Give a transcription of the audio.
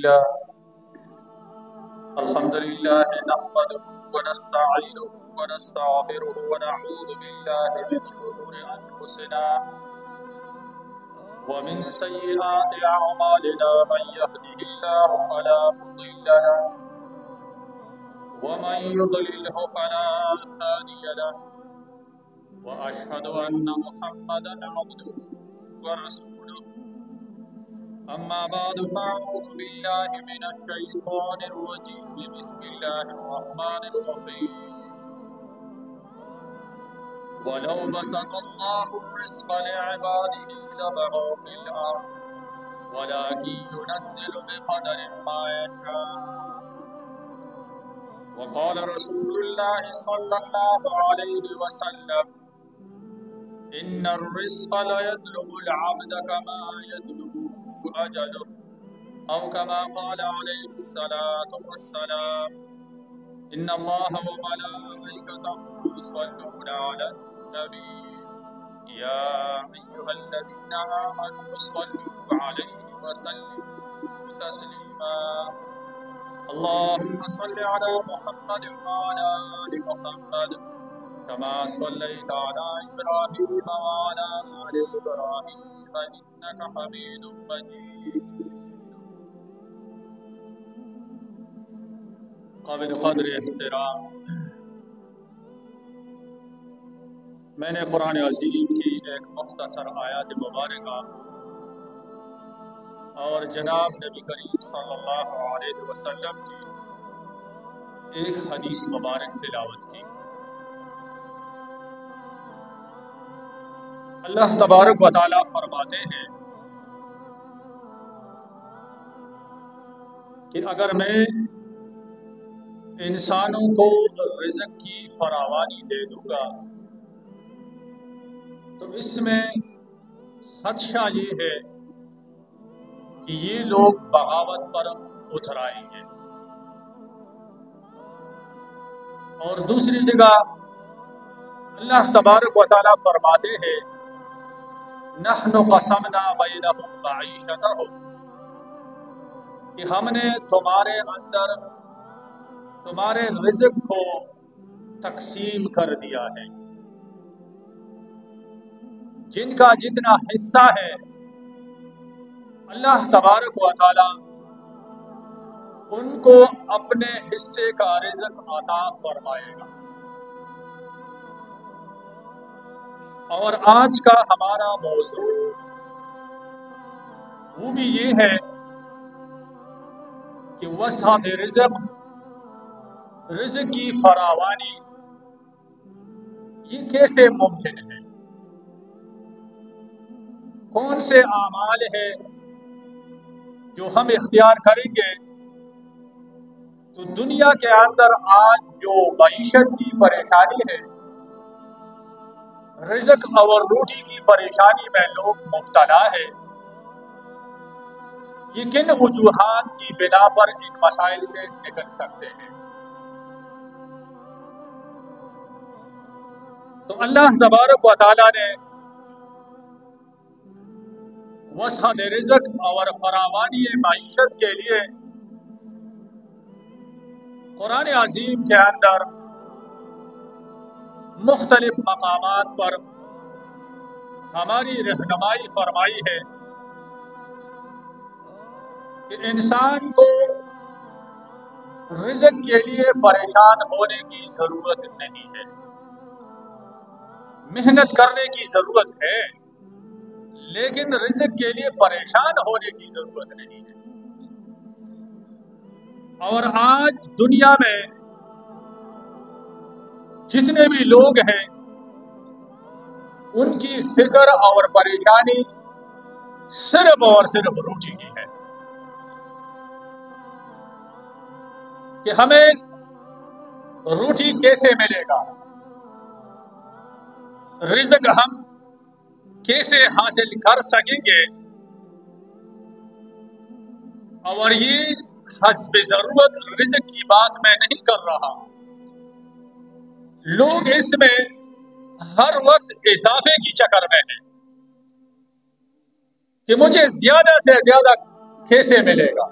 لله الحمد لله نحمده ونستعينه ونستغفره ونعوذ بالله من شرور أنفسنا ومن سيئات أعمالنا من يهده الله فلا مضل له ومن يضلله فلا هادي له وأشهد أن محمدا عبده ورسوله أما بعد فأعوذ بالله من الشيطان الرجيم بسم الله الرحمن الرحيم ولو بسط الله الرزق لعباده لبغوا في الأرض ولكن ينزل بقدر ما يشاء وقال رسول الله صلى الله عليه وسلم إن الرزق لا يطلب العبد كما يطلب أجله أو كما قال عليه الصلاة والسلام إن الله وملائكته يصلون على النبي يا أيها الذين آمنوا صلوا عليه وسلموا تسليما اللهم صل على محمد وعلى آل محمد كما صليت على إبراهيم وعلى آل إبراهيم إنك حميد مجيد قابل قدر احترام میں نے قرآن عظیم کی ایک مختصر آیات مبارکہ اور جناب نبی کریم صلی اللہ علیہ وسلم کی ایک حدیث مبارک تلاوت کی۔ اللہ تبارک و تعالیٰ فرماتے ہیں کہ اگر میں انسانوں کو رزق کی فراوانی دے دوں گا تو اس میں خدشہ یہ ہے کہ یہ لوگ بغاوت پر اتر آئیں گے۔ اور دوسری جگہ اللہ تبارک و تعالیٰ فرماتے ہیں نحن قسمنا بینہم معیشتہم کہ ہم نے تمہارے اندر تمہارے رزق کو تقسیم کر دیا ہے، جن کا جتنا حصہ ہے اللہ تبارک و تعالی ان کو اپنے حصے کا رزق عطا فرمائے گا۔ اور آج کا ہمارا موضوع وہ بھی یہ ہے کہ وسعت رزق کی فراوانی یہ کیسے ممکن ہے، کون سے اعمال ہیں جو ہم اختیار کریں گے تو دنیا کے اندر آج جو معیشت کی پریشانی ہے، رزق اور روٹی کی پریشانی میں لوگ مبتلا ہے، یہ کن وجوہات کی بنا پر ان مسائل سے نکل سکتے ہیں؟ تو اللہ تبارک و تعالیٰ نے وسعت رزق اور فراوانی معیشت کے لیے قرآن عظیم کے اندر مختلف مقامات پر ہماری رہنمائی فرمائی ہے کہ انسان کو رزق کے لیے پریشان ہونے کی ضرورت نہیں ہے، محنت کرنے کی ضرورت ہے لیکن رزق کے لیے پریشان ہونے کی ضرورت نہیں ہے۔ اور آج دنیا میں جتنے بھی لوگ ہیں ان کی فکر اور پریشانی صرف اور صرف روٹی کی ہے کہ ہمیں روٹی کیسے ملے گا، رزق ہم کیسے حاصل کر سکیں گے، اور یہ حسب ضرورت رزق کی بات میں نہیں کر رہا، لوگ اس میں ہر وقت اضافے کی چکر میں ہیں کہ مجھے زیادہ سے زیادہ کیسے ملے گا،